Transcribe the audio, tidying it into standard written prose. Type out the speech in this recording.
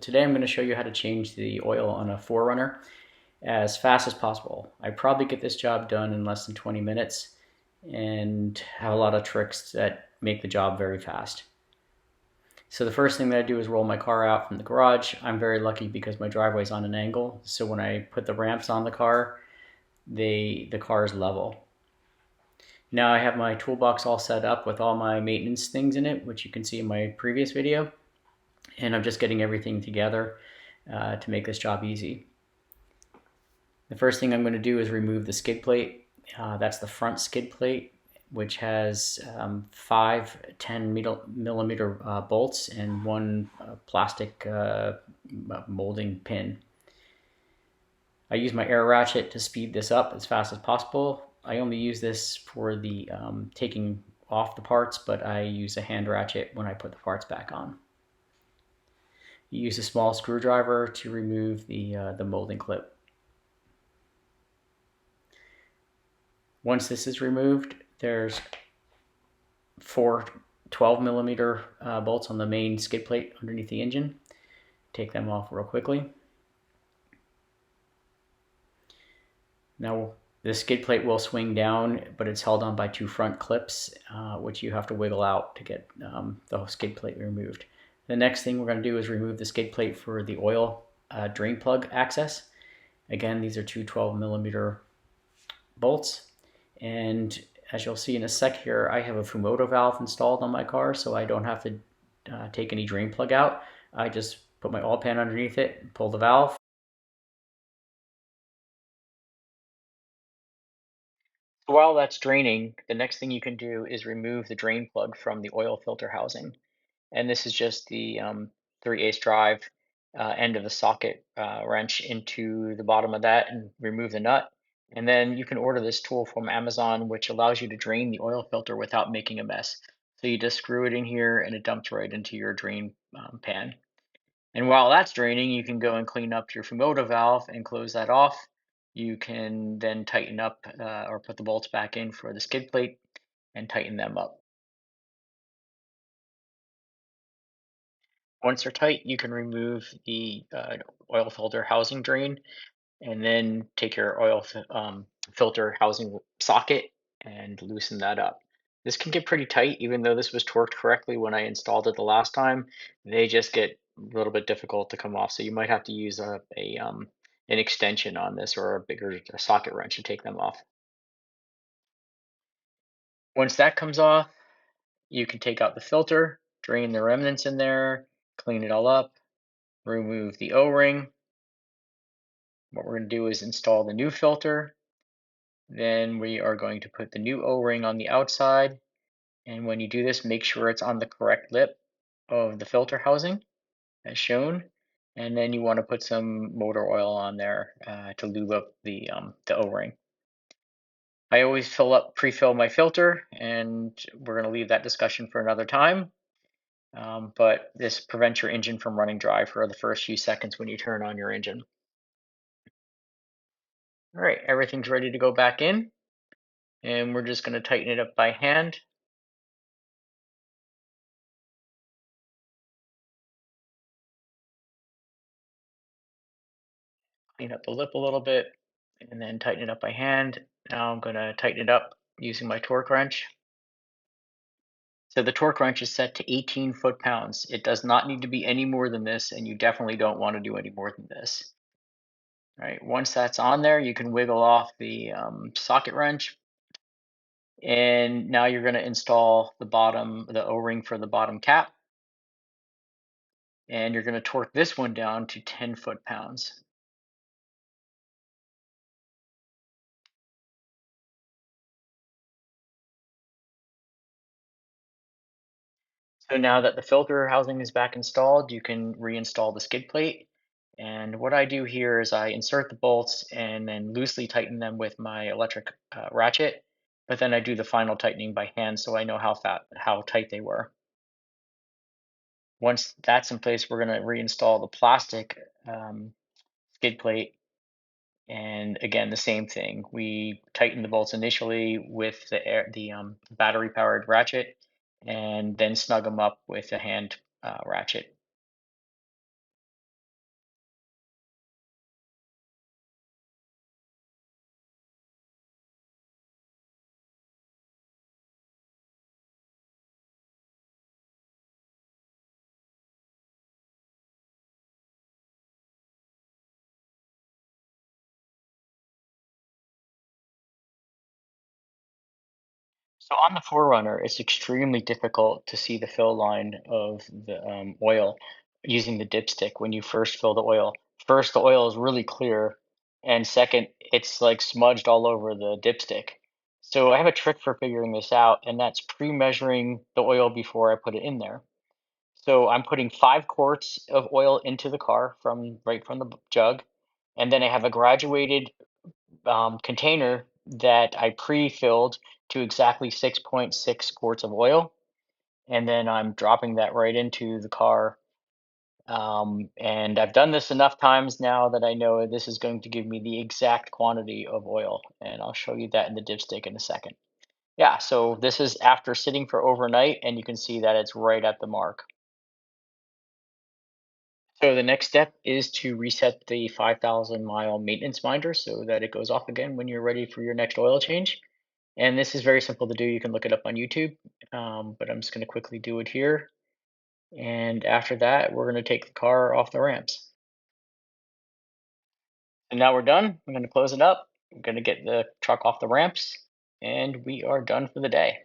Today I'm going to show you how to change the oil on a 4Runner as fast as possible. I probably get this job done in less than 20 minutes and have a lot of tricks that make the job very fast. So the first thing that I do is roll my car out from the garage. I'm very lucky because my driveway is on an angle, so when I put the ramps on the car, the car is level. Now I have my toolbox all set up with all my maintenance things in it, which you can see in my previous video, and I'm just getting everything together to make this job easy. The first thing I'm going to do is remove the skid plate. That's the front skid plate, which has 5 10 millimeter bolts and one plastic molding pin. I use my air ratchet to speed this up as fast as possible. I only use this for the taking off the parts, but I use a hand ratchet when I put the parts back on. You use a small screwdriver to remove the molding clip. Once this is removed, there's 4 12 millimeter bolts on the main skid plate underneath the engine. Take them off real quickly. Now the skid plate will swing down, but it's held on by 2 front clips, which you have to wiggle out to get the skid plate removed. The next thing we're going to do is remove the skid plate for the oil drain plug access. Again, these are 2 12 millimeter bolts. And as you'll see in a sec here, I have a Fumoto valve installed on my car, so I don't have to take any drain plug out. I just put my oil pan underneath it, pull the valve. While that's draining, the next thing you can do is remove the drain plug from the oil filter housing. And this is just the 3/8 drive end of the socket wrench into the bottom of that and remove the nut. And then you can order this tool from Amazon, which allows you to drain the oil filter without making a mess. So you just screw it in here and it dumps right into your drain pan. And while that's draining, you can go and clean up your Fumoto valve and close that off. You can then tighten up or put the bolts back in for the skid plate and tighten them up. Once they're tight, you can remove the oil filter housing drain and then take your filter housing socket and loosen that up. This can get pretty tight, even though this was torqued correctly when I installed it the last time. They just get a little bit difficult to come off, so you might have to use an extension on this or a bigger socket wrench to take them off. Once that comes off, you can take out the filter, drain the remnants in there, clean it all up, remove the O-ring. What we're going to do is install the new filter. Then we are going to put the new O-ring on the outside. And when you do this, make sure it's on the correct lip of the filter housing as shown. And then you want to put some motor oil on there to lube up the O-ring. I always pre-fill my filter, and we're going to leave that discussion for another time. But this prevents your engine from running dry for the first few seconds when you turn on your engine. All right, everything's ready to go back in, and we're just going to tighten it up by hand. Clean up the lip a little bit, and then tighten it up by hand. Now I'm going to tighten it up using my torque wrench. So the torque wrench is set to 18 foot-pounds. It does not need to be any more than this, and you definitely don't want to do any more than this. All right, once that's on there, you can wiggle off the socket wrench. And now you're going to install the O-ring for the bottom cap. And you're going to torque this one down to 10 foot-pounds. So now that the filter housing is back installed, you can reinstall the skid plate. And what I do here is I insert the bolts and then loosely tighten them with my electric ratchet, but then I do the final tightening by hand so I know how tight they were. Once that's in place, we're going to reinstall the plastic skid plate. And again, the same thing. We tighten the bolts initially with the battery-powered ratchet, and then snug them up with a hand ratchet. So on the 4Runner, it's extremely difficult to see the fill line of the oil using the dipstick when you first fill the oil. First, the oil is really clear, and second, it's like smudged all over the dipstick. So I have a trick for figuring this out, and that's pre-measuring the oil before I put it in there. So I'm putting 5 quarts of oil into the car from right from the jug, and then I have a graduated container that I pre-filled to exactly 6.6 quarts of oil, and then I'm dropping that right into the car. And I've done this enough times now that I know this is going to give me the exact quantity of oil, and I'll show you that in the dipstick in a second. Yeah, so this is after sitting for overnight, and you can see that it's right at the mark. So the next step is to reset the 5,000 mile maintenance binder so that it goes off again when you're ready for your next oil change. And this is very simple to do. You can look it up on YouTube, but I'm just going to quickly do it here. And after that, we're going to take the car off the ramps. And now we're done. I'm going to close it up. I'm going to get the truck off the ramps, and we are done for the day.